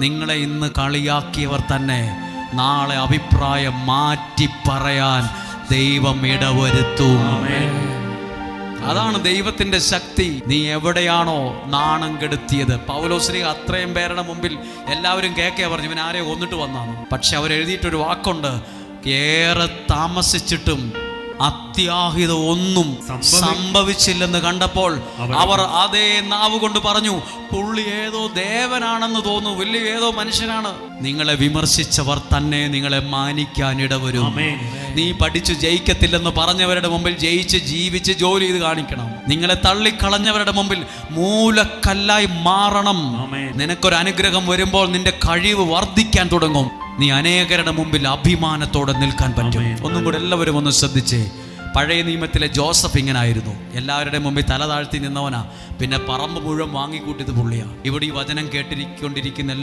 നിങ്ങളെ ഇന്ന് കളിയാക്കിയവർ തന്നെ നാളെ അഭിപ്രായം മാറ്റി പറയാൻ ദൈവം ഇടവരുത്തും. അതാണ് ദൈവത്തിന്റെ ശക്തി. നീ എവിടെയാണോ നാണം കെടുത്തിയത്, പൗലോസ്ലീഹ അത്രയും പേരുടെ മുമ്പിൽ എല്ലാവരും കേൾക്കേ പറഞ്ഞു, ഇവൻ ആരെയോ കൊന്നിട്ട് വന്നാണ്. പക്ഷെ അവരെഴുതിയിട്ടൊരു വാക്കുണ്ട്, ഏറെ താമസിച്ചിട്ടും അത്യാഹിതം ഒന്നും സംഭവിച്ചില്ലെന്ന് കണ്ടപ്പോൾ അവർ അതേ നാവ് കൊണ്ട് പറഞ്ഞു, പുള്ളി ഏതോ ദേവനാണെന്ന് തോന്നുന്നു, വലിയ ഏതോ മനുഷ്യനാണ്. നിങ്ങളെ വിമർശിച്ചവർ തന്നെ നിങ്ങളെ മാനിക്കാൻ ഇടവരും. നീ പഠിച്ചു ജയിക്കത്തില്ലെന്ന് പറഞ്ഞവരുടെ മുമ്പിൽ ജയിച്ച് ജീവിച്ച് ജോലി ചെയ്ത് കാണിക്കണം. നിങ്ങളെ തള്ളിക്കളഞ്ഞവരുടെ മുമ്പിൽ മൂലക്കല്ലായി മാറണം. നിനക്കൊരു അനുഗ്രഹം വരുമ്പോൾ നിന്റെ കഴിവ് വർദ്ധിക്കാൻ തുടങ്ങും. നീ അനേകരുടെ മുമ്പിൽ അഭിമാനത്തോടെ നിൽക്കാൻ പറ്റും. ഒന്നും കൂടെ എല്ലാവരും ഒന്ന് ശ്രദ്ധിച്ചേ. പഴയ നിയമത്തിലെ ജോസഫ് ഇങ്ങനായിരുന്നു, എല്ലാവരുടെയും മുമ്പിൽ തല താഴ്ത്തി നിന്നവനാ. പിന്നെ പറമ്പ് മുഴുവൻ വാങ്ങിക്കൂട്ടിയത് പുള്ളിയാ. ഇവിടെ ഈ വചനം കേട്ടിരിക്കൊണ്ടിരിക്കുന്ന